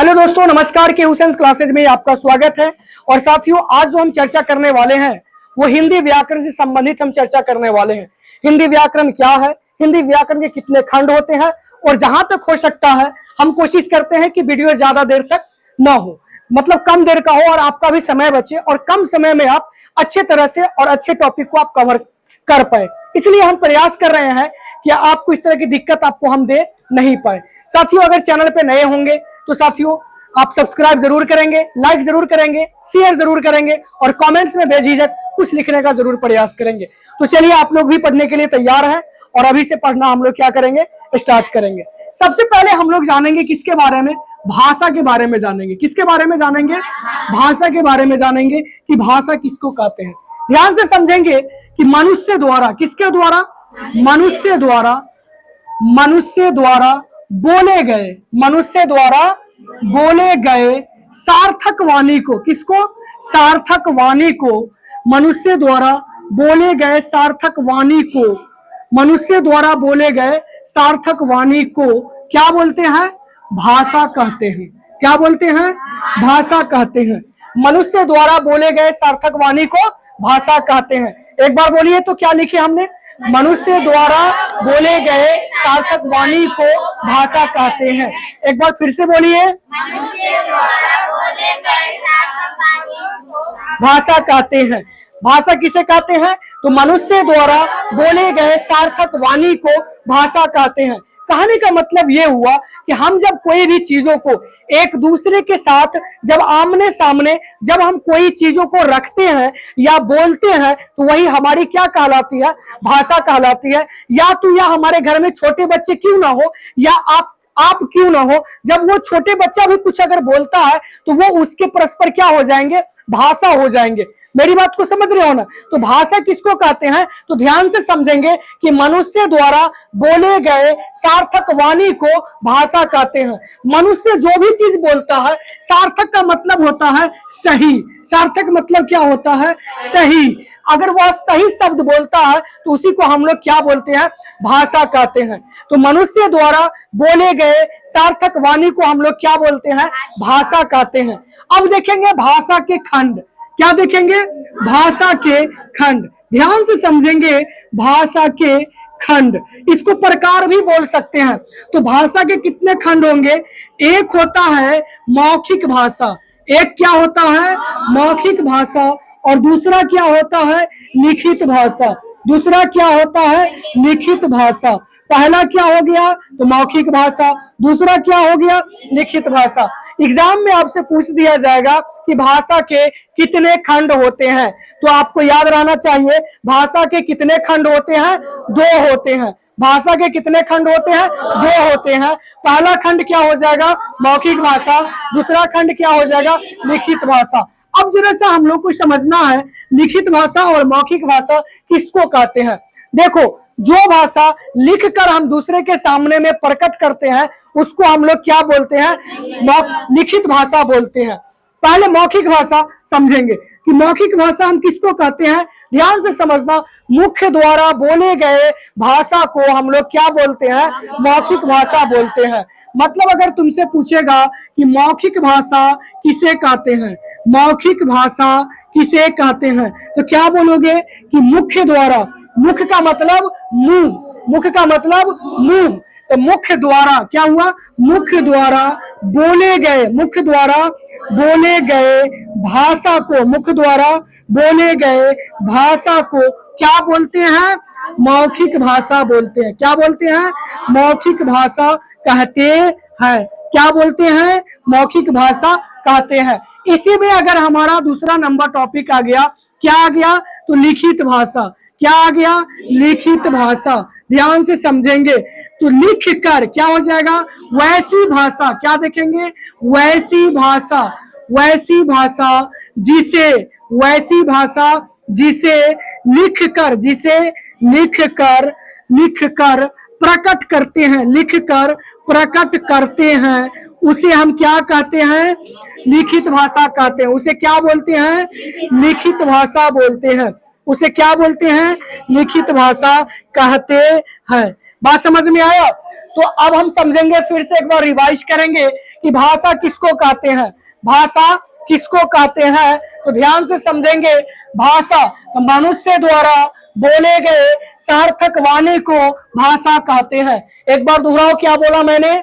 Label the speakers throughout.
Speaker 1: Hello दोस्तों, नमस्कार। के हुसैन क्लासेज में आपका स्वागत है। और साथियों, आज जो हम चर्चा करने वाले हैं वो हिंदी व्याकरण से संबंधित हम चर्चा करने वाले हैं। हिंदी व्याकरण क्या है, हिंदी व्याकरण के कितने खंड होते हैं, और जहां तक हो सकता है हम कोशिश करते हैं कि वीडियो ज्यादा देर तक ना हो, मतलब कम देर का हो और आपका भी समय बचे और कम समय में आप अच्छे तरह से और अच्छे टॉपिक को आप कवर कर पाए। इसलिए हम प्रयास कर रहे हैं कि आपको इस तरह की दिक्कत आपको हम दे नहीं पाए। साथियों, अगर चैनल पे नए होंगे तो साथियों आप सब्सक्राइब जरूर करेंगे, लाइक जरूर करेंगे, शेयर जरूर करेंगे और कमेंट्स में बेझिझक कुछ लिखने का जरूर प्रयास करेंगे। तो चलिए, आप लोग भी पढ़ने के लिए तैयार हैं और अभी से पढ़ना हम लोग क्या करेंगे, स्टार्ट करेंगे। सबसे पहले हम लोग जानेंगे किसके बारे में, भाषा के बारे में जानेंगे। किसके बारे में जानेंगे? भाषा के बारे में जानेंगे कि भाषा किसको कहते हैं। ध्यान से समझेंगे कि मनुष्य द्वारा, किसके द्वारा? मनुष्य द्वारा, मनुष्य द्वारा बोले गए, मनुष्य द्वारा बोले गए सार्थक वाणी को, किसको? सार्थक वाणी को, मनुष्य द्वारा बोले गए सार्थक वाणी को, मनुष्य द्वारा बोले गए सार्थक वाणी को क्या बोलते हैं? भाषा कहते हैं। क्या बोलते हैं? भाषा कहते हैं। मनुष्य द्वारा बोले गए सार्थक वाणी को भाषा कहते हैं। एक बार बोलिए तो क्या लिखे हमने? मनुष्य द्वारा बोले गए सार्थक वाणी को भाषा कहते हैं। एक बार फिर से बोलिए, भाषा कहते हैं। भाषा किसे कहते हैं? तो मनुष्य द्वारा बोले गए सार्थक वाणी को भाषा कहते हैं। कहने का मतलब ये हुआ कि हम जब कोई भी चीजों को एक दूसरे के साथ जब आमने सामने जब हम कोई चीजों को रखते हैं या बोलते हैं तो वही हमारी क्या कहलाती है? भाषा कहलाती है। या तो या हमारे घर में छोटे बच्चे क्यों ना हो या आप क्यों ना हो, जब वो छोटे बच्चा भी कुछ अगर बोलता है तो वो उसके परस्पर क्या हो जाएंगे? भाषा हो जाएंगे। मेरी बात को समझ रहे हो ना? तो भाषा किसको कहते हैं? तो ध्यान से समझेंगे कि मनुष्य द्वारा बोले गए सार्थक वाणी को भाषा कहते हैं। मनुष्य जो भी चीज बोलता है, सार्थक का मतलब होता है सही। सार्थक मतलब क्या होता है? सही। अगर वह सही शब्द बोलता है तो उसी को हम लोग क्या बोलते हैं? भाषा कहते हैं। तो मनुष्य द्वारा बोले गए सार्थक वाणी को हम लोग क्या बोलते हैं? भाषा कहते हैं। अब देखेंगे भाषा के खंड। क्या देखेंगे? भाषा के खंड। ध्यान से समझेंगे, भाषा के खंड। इसको प्रकार भी बोल सकते हैं। तो भाषा के कितने खंड होंगे? एक होता है मौखिक भाषा। एक क्या होता है? मौखिक भाषा। और दूसरा क्या होता है? लिखित भाषा। दूसरा क्या होता है? लिखित भाषा। पहला क्या हो गया? तो मौखिक भाषा। दूसरा क्या हो गया? लिखित भाषा। एग्जाम में आपसे पूछ दिया जाएगा कि भाषा के कितने खंड होते हैं, तो आपको याद रहना चाहिए भाषा के कितने खंड होते हैं? 2 होते हैं। भाषा के कितने खंड होते हैं? 2 होते हैं। पहला खंड क्या हो जाएगा? मौखिक भाषा। दूसरा खंड क्या हो जाएगा? लिखित भाषा। अब जरा सा हम लोग को समझना है लिखित भाषा और मौखिक भाषा किसको कहते हैं। देखो, जो भाषा लिख कर हम दूसरे के सामने में प्रकट करते हैं उसको हम लोग क्या बोलते हैं? लिखित भाषा बोलते हैं। पहले मौखिक भाषा समझेंगे कि मौखिक भाषा हम किसको कहते हैं। ध्यान से समझना, मुख्य द्वारा बोले गए भाषा को हम लोग क्या बोलते हैं? मौखिक भाषा बोलते हैं। मतलब अगर तुमसे पूछेगा कि मौखिक भाषा किसे कहते हैं, मौखिक भाषा किसे कहते हैं, तो क्या बोलोगे कि मुख्य द्वारा। मुख का मतलब मुंह, मुख का मतलब मुंह। तो मुख्य द्वारा क्या हुआ? मुख्य द्वारा बोले गए, मुख्य द्वारा बोले गए भाषा को, मुख्य द्वारा बोले गए भाषा को क्या बोलते हैं? मौखिक भाषा बोलते हैं। क्या बोलते हैं? मौखिक भाषा कहते हैं। क्या बोलते हैं? मौखिक भाषा कहते हैं। इसी में अगर हमारा दूसरा नंबर टॉपिक आ गया, क्या आ गया? तो लिखित भाषा। क्या आ गया? लिखित भाषा। ध्यान से समझेंगे, तो लिख कर क्या हो जाएगा? वैसी भाषा। क्या देखेंगे? वैसी भाषा। वैसी भाषा जिसे, वैसी भाषा जिसे लिख कर, जिसे लिख कर प्रकट करते हैं, लिख कर प्रकट करते हैं, उसे हम क्या कहते हैं? लिखित भाषा कहते हैं। उसे क्या बोलते हैं? लिखित भाषा बोलते हैं। उसे क्या बोलते हैं? लिखित भाषा कहते हैं। बात समझ में आया? तो अब हम समझेंगे, फिर से एक बार रिवाइज करेंगे कि भाषा किसको कहते हैं, भाषा किसको कहते हैं, तो ध्यान से समझेंगे। भाषा मनुष्य द्वारा बोले गए सार्थक वाणी को भाषा कहते हैं। एक बार दोहराओ, क्या बोला मैंने?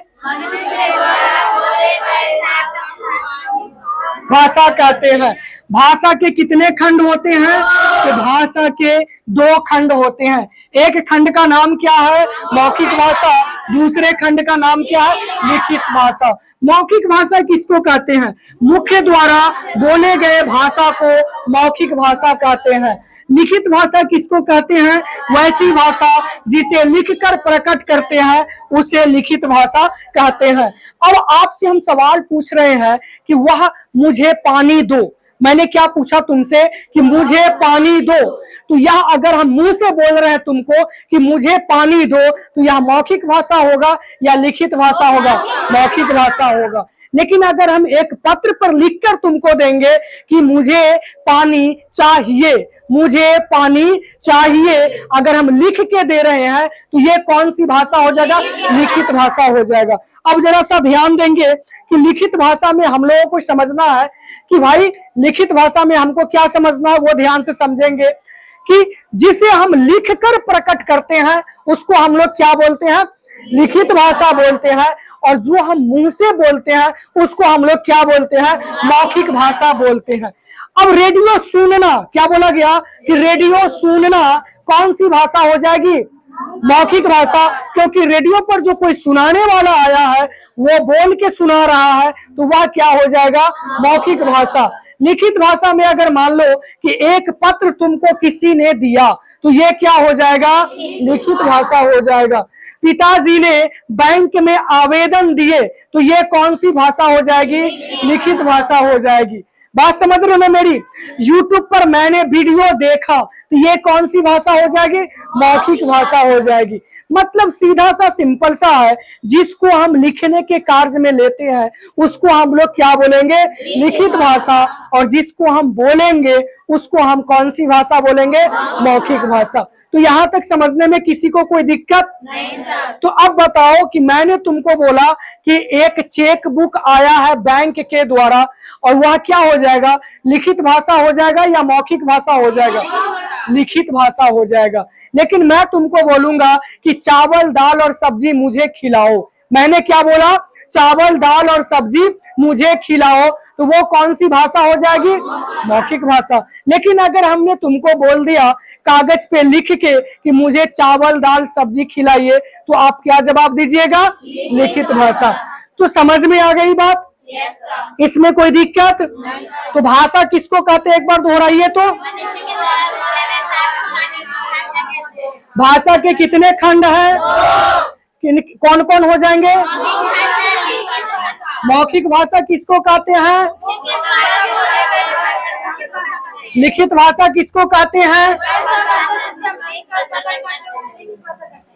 Speaker 1: भाषा कहते हैं। भाषा के कितने खंड होते हैं? तो भाषा के 2 खंड होते हैं। एक खंड का नाम क्या है? मौखिक भाषा। दूसरे खंड का नाम क्या है? लिखित भाषा। मौखिक भाषा किसको कहते हैं? मुख्य द्वारा बोले गए भाषा को मौखिक भाषा कहते हैं। लिखित भाषा किसको कहते हैं? वैसी भाषा जिसे लिखकर प्रकट करते हैं उसे लिखित भाषा कहते हैं। अब आपसे हम सवाल पूछ रहे हैं कि वह मुझे पानी दो। मैंने क्या पूछा तुमसे? कि मुझे पानी दो। तो यह अगर हम मुंह से बोल रहे हैं तुमको कि मुझे पानी दो, तो यह मौखिक भाषा होगा या लिखित भाषा होगा? मौखिक भाषा होगा। लेकिन अगर हम एक पत्र पर लिखकर तुमको देंगे कि मुझे पानी चाहिए, मुझे पानी चाहिए, अगर हम लिख के दे रहे हैं तो ये कौन सी भाषा हो जाएगा? लिखित भाषा हो जाएगा। अब जरा सा ध्यान देंगे कि लिखित भाषा में हम लोगों को समझना है कि भाई लिखित भाषा में हमको क्या समझना है, वो ध्यान से समझेंगे कि जिसे हम लिखकर प्रकट करते हैं उसको हम लोग क्या बोलते हैं? लिखित भाषा बोलते हैं। और जो हम मुंह से बोलते हैं उसको हम लोग क्या बोलते हैं? मौखिक भाषा बोलते हैं। अब रेडियो सुनना, क्या बोला गया कि रेडियो सुनना कौन सी भाषा हो जाएगी? मौखिक भाषा। क्योंकि रेडियो पर जो कोई सुनाने वाला आया है वो बोल के सुना रहा है तो वह क्या हो जाएगा? मौखिक भाषा। लिखित भाषा में अगर मान लो कि एक पत्र तुमको किसी ने दिया तो ये क्या हो जाएगा? लिखित भाषा हो जाएगा। पिताजी ने बैंक में आवेदन दिए तो ये कौन सी भाषा हो जाएगी? लिखित भाषा हो जाएगी। बात समझ रहे हो ना मेरी? YouTube पर मैंने वीडियो देखा तो ये कौन सी भाषा हो जाएगी? मौखिक भाषा हो जाएगी। मतलब सीधा सा सिंपल सा है, जिसको हम लिखने के कार्य में लेते हैं उसको हम लोग क्या बोलेंगे? लिखित भाषा। और जिसको हम बोलेंगे उसको हम कौन सी भाषा बोलेंगे? मौखिक भाषा। तो यहाँ तक समझने में किसी को कोई दिक्कत नहीं सर। तो अब बताओ कि मैंने तुमको बोला कि एक चेक बुक आया है बैंक के द्वारा, और वह क्या हो जाएगा? लिखित भाषा हो जाएगा या मौखिक भाषा हो जाएगा? लिखित भाषा हो जाएगा। लेकिन मैं तुमको बोलूंगा कि चावल दाल और सब्जी मुझे खिलाओ, मैंने क्या बोला? चावल दाल और सब्जी मुझे खिलाओ, तो वो कौन सी भाषा हो जाएगी? मौखिक भाषा। लेकिन अगर हमने तुमको बोल दिया कागज पे लिख के कि मुझे चावल दाल सब्जी खिलाइए, तो आप क्या जवाब दीजिएगा? लिखित भाषा। तो समझ में आ गई बात? इसमें कोई दिक्कत? तो भाषा किसको कहते हैं? एक बार दोहराइए तो। भाषा के कितने खंड हैं? कौन कौन हो जाएंगे? मौखिक भाषा किसको कहते हैं? लिखित भाषा किसको कहते हैं?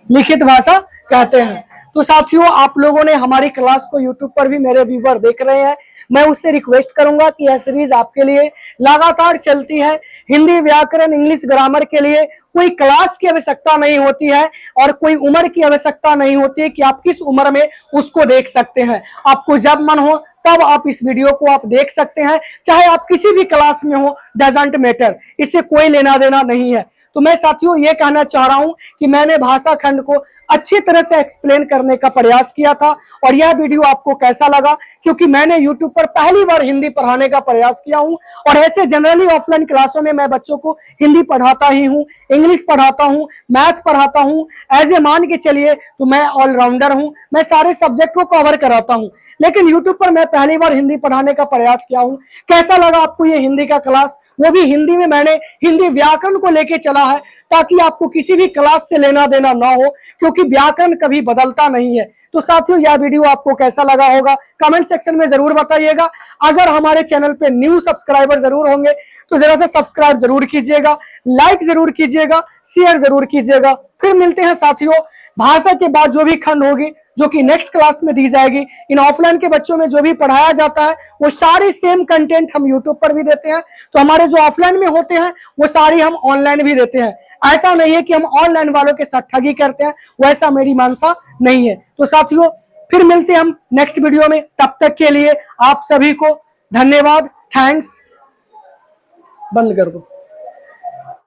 Speaker 1: लिखित भाषा कहते हैं। तो साथियों, आप लोगों ने हमारी क्लास को YouTube पर भी मेरे व्यूवर देख रहे हैं, मैं उससे रिक्वेस्ट करूंगा कि यह सीरीज आपके लिए लगातार चलती है। हिंदी व्याकरण, इंग्लिश ग्रामर के लिए कोई क्लास की आवश्यकता नहीं होती है और कोई उम्र की आवश्यकता नहीं होती है कि आप किस उम्र में उसको देख सकते हैं। आपको जब मन हो तब आप इस वीडियो को आप देख सकते हैं, चाहे आप किसी भी क्लास में हो, डजंट मैटर, इससे कोई लेना देना नहीं है। तो मैं साथियों ये कहना चाह रहा हूं कि मैंने भाषा खंड को अच्छी तरह से एक्सप्लेन करने का प्रयास किया था, और यह वीडियो आपको कैसा लगा? क्योंकि मैंने YouTube पर पहली बार हिंदी पढ़ाने का प्रयास किया हूं, और ऐसे जनरली ऑफलाइन क्लासों में मैं बच्चों को हिंदी पढ़ाता ही हूं, इंग्लिश पढ़ाता हूं, मैथ पढ़ाता हूं। एज ए मान के चलिए तो मैं ऑलराउंडर हूं, मैं सारे सब्जेक्ट को कवर कराता हूं। लेकिन YouTube पर मैं पहली बार हिंदी पढ़ाने का प्रयास किया हूं। कैसा लगा आपको ये हिंदी का क्लास? वो भी हिंदी में मैंने हिंदी व्याकरण को लेके चला है, ताकि आपको किसी भी क्लास से लेना देना ना हो, क्योंकि व्याकरण कभी बदलता नहीं है। तो साथियों, यह वीडियो आपको कैसा लगा होगा कमेंट सेक्शन में जरूर बताइएगा। अगर हमारे चैनल पे न्यू सब्सक्राइबर जरूर होंगे तो जरा सा सब्सक्राइब जरूर कीजिएगा, लाइक जरूर कीजिएगा, शेयर जरूर कीजिएगा। फिर मिलते हैं साथियों भाषा के बाद जो भी खंड होगी, जो कि नेक्स्ट क्लास में दी जाएगी। इन ऑफलाइन के बच्चों में जो भी पढ़ाया जाता है वो सारी सेम कंटेंट हम YouTube पर भी देते हैं। तो हमारे जो ऑफलाइन में होते हैं वो सारी हम ऑनलाइन भी देते हैं। ऐसा नहीं है कि हम ऑनलाइन वालों के साथ ठगी करते हैं, वैसा मेरी मानसा नहीं है। तो साथियों, फिर मिलते हैं हम नेक्स्ट वीडियो में, तब तक के लिए आप सभी को धन्यवाद, थैंक्स। बंद कर दो।